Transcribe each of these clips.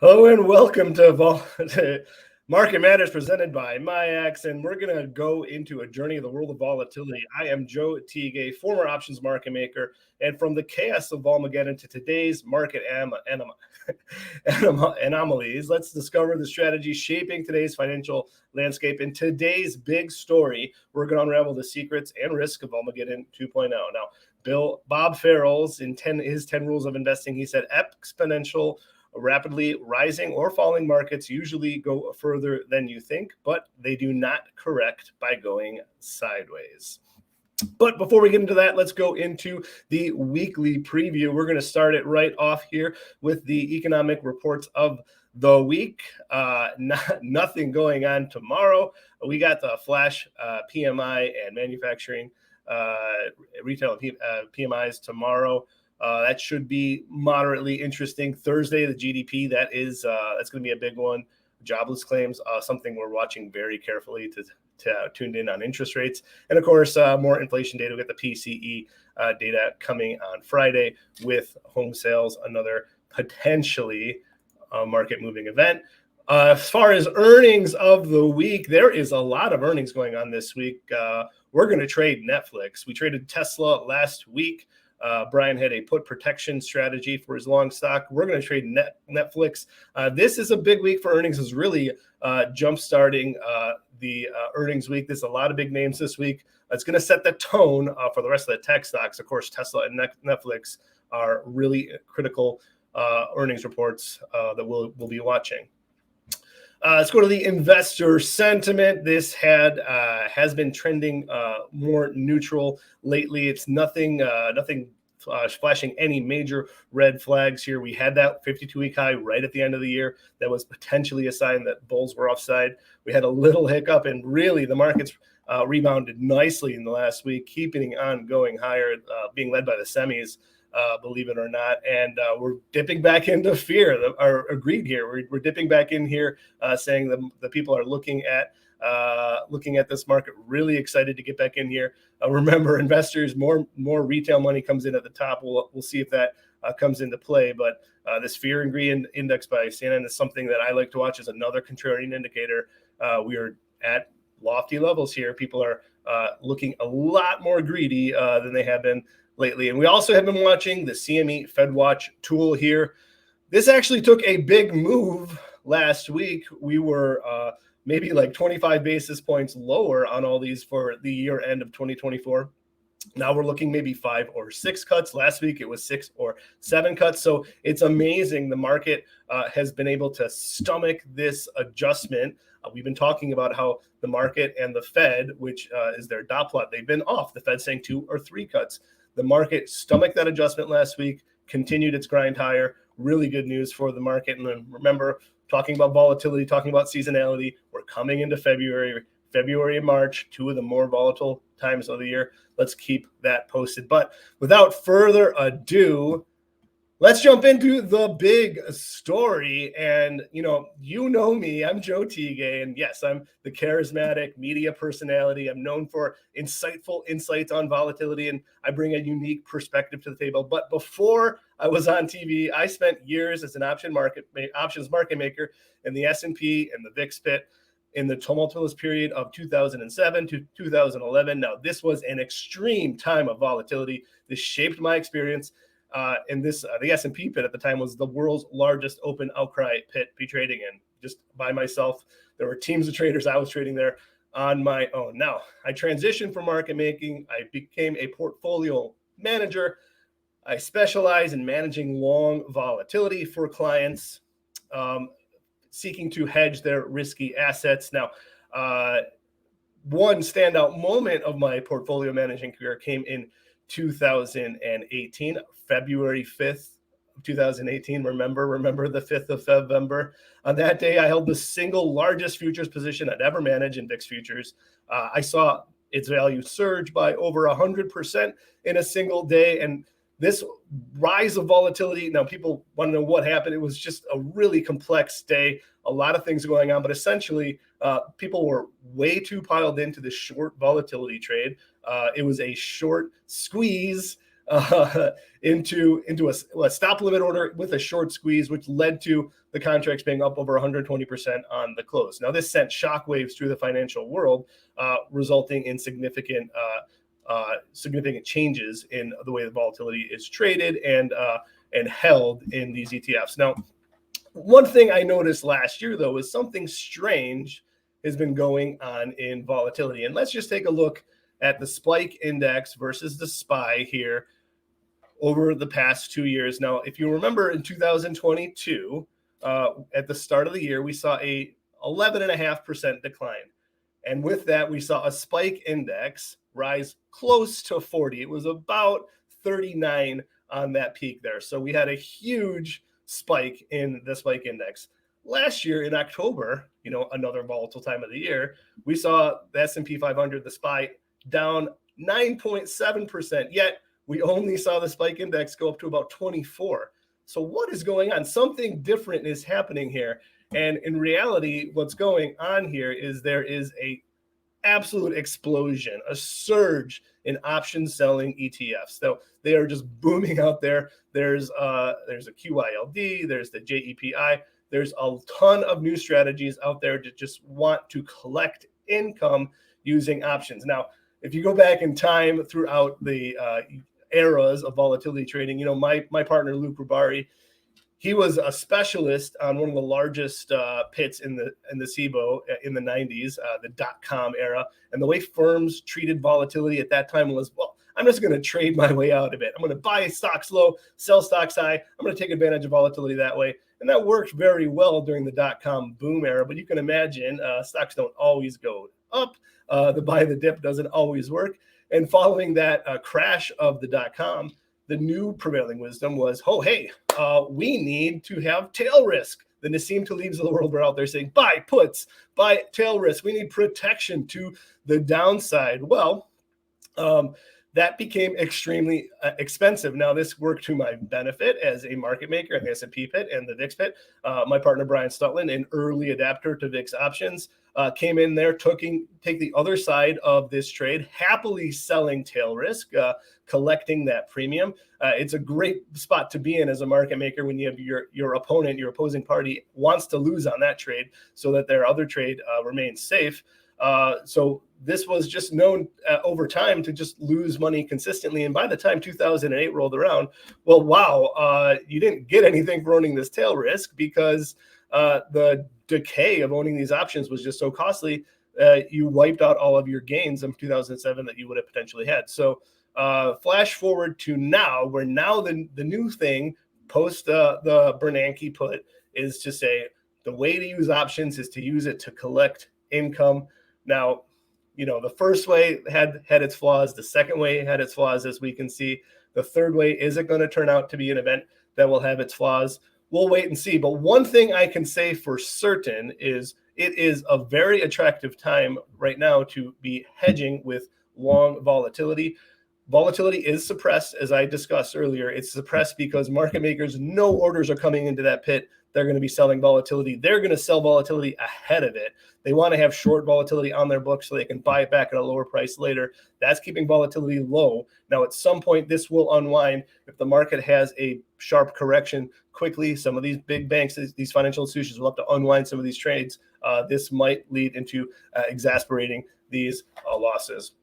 Hello and welcome to Market Matters presented by MyX, and we're going to go into a journey of the world of volatility. I am Joe Tigay, former options market maker, and from the chaos of Volmageddon to today's market anomalies, let's discover the strategy shaping today's financial landscape. In today's big story, we're going to unravel the secrets and risks of Volmageddon 2.0. Now, Bob Farrell's his 10 rules of investing, he said exponential rapidly rising or falling markets usually go further than you think, but they do not correct by going sideways. But before we get into that, let's go into the weekly preview. We're going to start it right off here with the economic reports of the week. Nothing going on tomorrow. We got the flash PMI and manufacturing retail PMIs tomorrow. That should be moderately interesting. Thursday, the GDP, that's going to be a big one. Jobless claims, something we're watching very carefully to tuned in on interest rates. And of course, more inflation data. We got the PCE data coming on Friday with home sales, another potentially market moving event. As far as earnings of the week, there is a lot of earnings going on this week. We're going to trade Netflix. We traded Tesla last week. Brian had a put protection strategy for his long stock. We're going to trade Netflix. This is a big week for earnings. Is really jump-starting the earnings week. There's a lot of big names this week. It's going to set the tone for the rest of the tech stocks. Of course, Tesla and Netflix are really critical earnings reports that we'll be watching. Let's go to the investor sentiment. This has been trending more neutral lately. It's nothing flashing any major red flags here. We had that 52-week high right at the end of the year. That was potentially a sign that bulls were offside. We had a little hiccup, and really the markets rebounded nicely in the last week, keeping on going higher, being led by the semis. Believe it or not, and we're dipping back into fear. Agreed here. We're dipping back in here, saying the people are looking at this market, really excited to get back in here. Remember, investors, more retail money comes in at the top. We'll see if that comes into play. But this fear and greed index by CNN is something that I like to watch as another contrarian indicator. We are at lofty levels here. People are looking a lot more greedy than they have been lately. And we also have been watching the CME FedWatch tool here. This actually took a big move last week. We were maybe like 25 basis points lower on all these for the year end of 2024. Now we're looking maybe 5 or 6 cuts. Last week it was 6 or 7 cuts. So it's amazing the market has been able to stomach this adjustment. We've been talking about how the market and the Fed, which is their dot plot, they've been off. The Fed saying 2 or 3 cuts. The market stomached that adjustment last week, continued its grind higher. Really good news for the market. And then remember, talking about volatility, talking about seasonality, we're coming into February and March, 2 of the more volatile times of the year. Let's keep that posted. But without further ado, let's jump into the big story. And, you know me, I'm Joe Tigay. And yes, I'm the charismatic media personality. I'm known for insightful insights on volatility, and I bring a unique perspective to the table. But before I was on TV, I spent years as an options market maker in the S&P and the VIX pit in the tumultuous period of 2007 to 2011. Now, this was an extreme time of volatility. This shaped my experience. The S&P pit at the time was the world's largest open outcry pit to be trading in, just by myself. There were teams of traders. I was trading there on my own. Now, I transitioned from market making. I became a portfolio manager. I specialize in managing long volatility for clients seeking to hedge their risky assets. Now, one standout moment of my portfolio managing career came in 2018, February 5th, 2018. Remember the 5th of November. On that day, I held the single largest futures position I'd ever managed in VIX futures. I saw its value surge by over 100% in a single day. And this rise of volatility, now people want to know what happened. It was just a really complex day, a lot of things going on, but essentially people were way too piled into this short volatility trade. It was a short squeeze into a stop limit order with a short squeeze, which led to the contracts being up over 120% on the close. Now, this sent shockwaves through the financial world, resulting in significant changes in the way the volatility is traded and held in these ETFs. Now, one thing I noticed last year, though, is something strange has been going on in volatility. And let's just take a look at the spike index versus the SPY here over the past 2 years. Now, if you remember in 2022, at the start of the year, we saw a 11.5% decline. And with that, we saw a spike index rise close to 40. It was about 39 on that peak there. So we had a huge spike in the spike index. Last year in October, another volatile time of the year, we saw the S&P 500, the SPY, down 9.7%. Yet we only saw the spike index go up to about 24. So what is going on? Something different is happening here. And in reality, what's going on here is there is a absolute explosion, a surge in option selling ETFs. So they are just booming out there. There's a QYLD, there's the JEPI. There's a ton of new strategies out there to just want to collect income using options. Now, if you go back in time throughout the eras of volatility trading, my partner, Luke Rubari, he was a specialist on one of the largest pits in the SIBO in the 90s, the .com era. And the way firms treated volatility at that time was, well, I'm just going to trade my way out of it. I'm going to buy stocks low, sell stocks high. I'm going to take advantage of volatility that way. And that worked very well during the .com boom era. But you can imagine stocks don't always go up. The buy the dip doesn't always work. And following that crash of the .com, the new prevailing wisdom was, we need to have tail risk. The Nassim Talebs of the world were out there saying, buy puts, buy tail risk. We need protection to the downside. Well, that became extremely expensive. Now, this worked to my benefit as a market maker in the S&P pit and the VIX pit. My partner, Brian Stutland, an early adapter to VIX options, came in there, take the other side of this trade, happily selling tail risk, collecting that premium. It's a great spot to be in as a market maker when you have your opponent, your opposing party wants to lose on that trade so that their other trade remains safe. So this was just known over time to just lose money consistently. And by the time 2008 rolled around, well, wow, you didn't get anything for owning this tail risk because the decay of owning these options was just so costly. You wiped out all of your gains in 2007 that you would have potentially had. So flash forward to now, where now the new thing post the Bernanke put is to say the way to use options is to use it to collect income. Now, the first way had its flaws. The second way had its flaws, as we can see. The third way isn't going to turn out to be an event that will have its flaws. We'll wait and see. But one thing I can say for certain is it is a very attractive time right now to be hedging with long volatility. Volatility is suppressed, as I discussed earlier. It's suppressed because market makers, no orders are coming into that pit. They're going to be selling volatility. They're going to sell volatility ahead of it. They want to have short volatility on their books so they can buy it back at a lower price later. That's keeping volatility low. Now, at some point, this will unwind. If the market has a sharp correction quickly, some of these big banks, these financial institutions will have to unwind some of these trades. This might lead into exasperating these losses.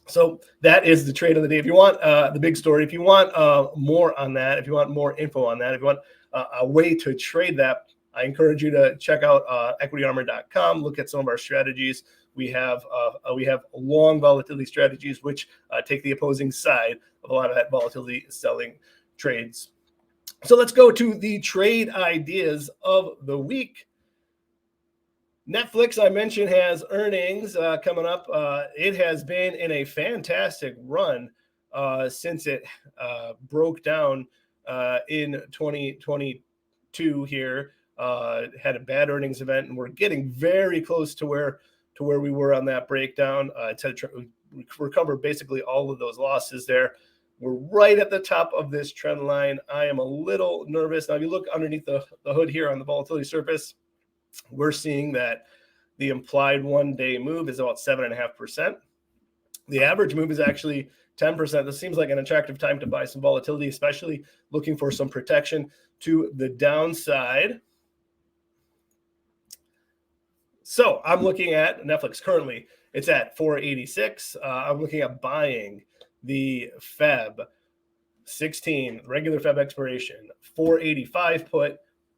So that is the trade of the day. If you want the big story, if you want more on that, if you want more info on that, if you want a way to trade that, I encourage you to check out equityarmor.com. Look at some of our strategies. We have long volatility strategies, which take the opposing side of a lot of that volatility selling trades. So let's go to the trade ideas of the week. Netflix, I mentioned, has earnings coming up. It has been in a fantastic run since it broke down in 2022 here. Had a bad earnings event, and we're getting very close to where we were on that breakdown. It's had to recover basically all of those losses there. We're right at the top of this trend line. I am a little nervous. Now, if you look underneath the hood here on the volatility surface, we're seeing that the implied one-day move is about 7.5%. The average move is actually 10%. This seems like an attractive time to buy some volatility, especially looking for some protection to the downside. So I'm looking at Netflix currently. It's at 486. I'm looking at buying the Feb 16 regular Feb expiration 485 put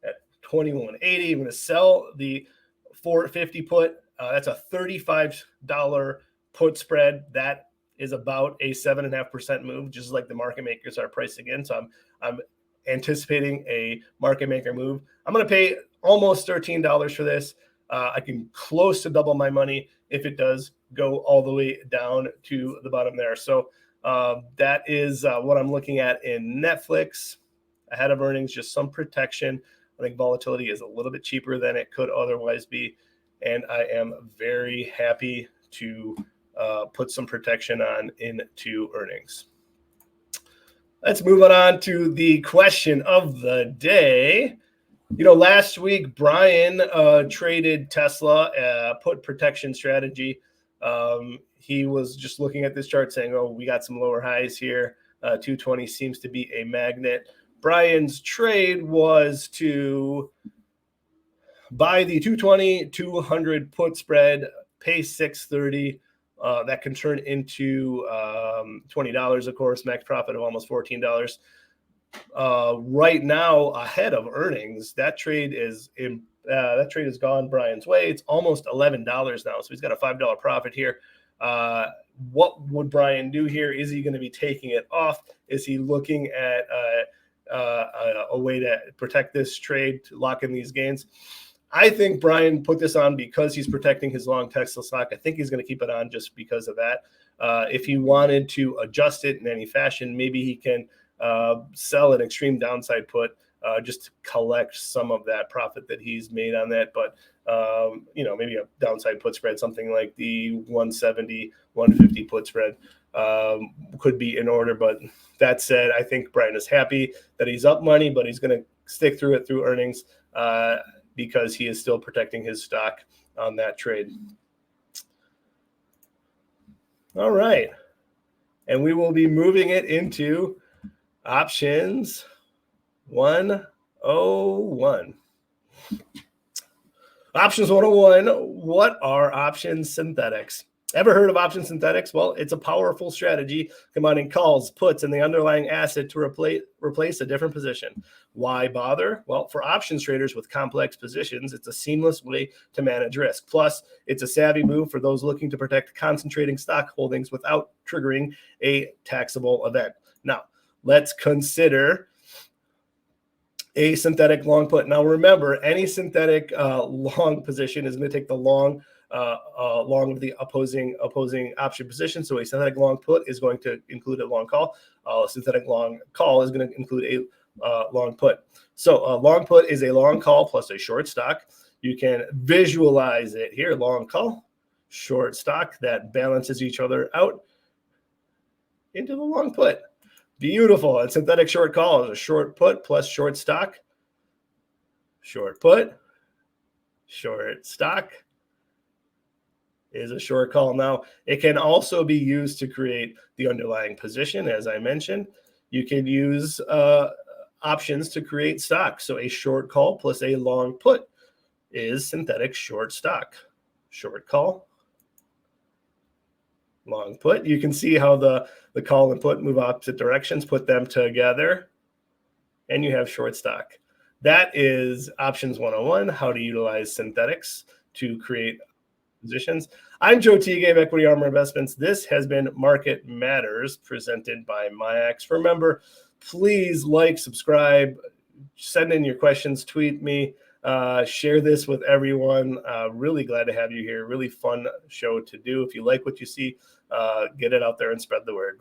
at 2180. I'm going to sell the 450 put. That's a $35 put spread. That is about a 7.5% move, just like the market makers are pricing in. So I'm anticipating a market maker move. I'm going to pay almost $13 for this. I can close to double my money if it does go all the way down to the bottom there. So that is what I'm looking at in Netflix ahead of earnings, just some protection. I think volatility is a little bit cheaper than it could otherwise be. And I am very happy to put some protection on into earnings. Let's move on to the question of the day. Last week, Brian traded Tesla, put protection strategy. He was just looking at this chart saying, oh, we got some lower highs here. 220 seems to be a magnet. Brian's trade was to buy the 220, 200 put spread, pay 630. That can turn into $20, of course, max profit of almost $14. Right now, ahead of earnings, that trade is gone Brian's way. It's almost $11 now, so he's got a $5 profit here. What would Brian do here? Is he going to be taking it off? Is he looking at a way to protect this trade, to lock in these gains? I think Brian put this on because he's protecting his long Tesla stock. I think he's going to keep it on just because of that. If he wanted to adjust it in any fashion, maybe he can sell an extreme downside put just to collect some of that profit that he's made on that. But, maybe a downside put spread, something like the 170, 150 put spread could be in order. But that said, I think Brian is happy that he's up money, but he's going to stick through it through earnings because he is still protecting his stock on that trade. All right. And we will be moving it into options 101. Options 101. What are option synthetics? Ever heard of option synthetics? Well, it's a powerful strategy combining calls, puts, and the underlying asset to replace a different position. Why bother? Well, for options traders with complex positions, it's a seamless way to manage risk. Plus, it's a savvy move for those looking to protect concentrating stock holdings without triggering a taxable event. Now, let's consider a synthetic long put. Now, remember, any synthetic long position is going to take the long of the opposing option position. So a synthetic long put is going to include a long call. A synthetic long call is going to include a long put. So a long put is a long call plus a short stock. You can visualize it here. Long call, short stock, that balances each other out into the long put. Beautiful. And synthetic short call is a short put plus short stock. Short put, short stock is a short call. Now, it can also be used to create the underlying position. As I mentioned, you can use options to create stock. So a short call plus a long put is synthetic short stock. Short call, long put. You can see how the call and put move opposite directions, put them together, and you have short stock. That is options 101, how to utilize synthetics to create positions. I'm Joe Tigay of Equity Armor Investments. This has been Market Matters presented by MyAx. Remember, please like, subscribe, send in your questions, tweet me, share this with everyone. Really glad to have you here. Really fun show to do. If you like what you see, get it out there and spread the word.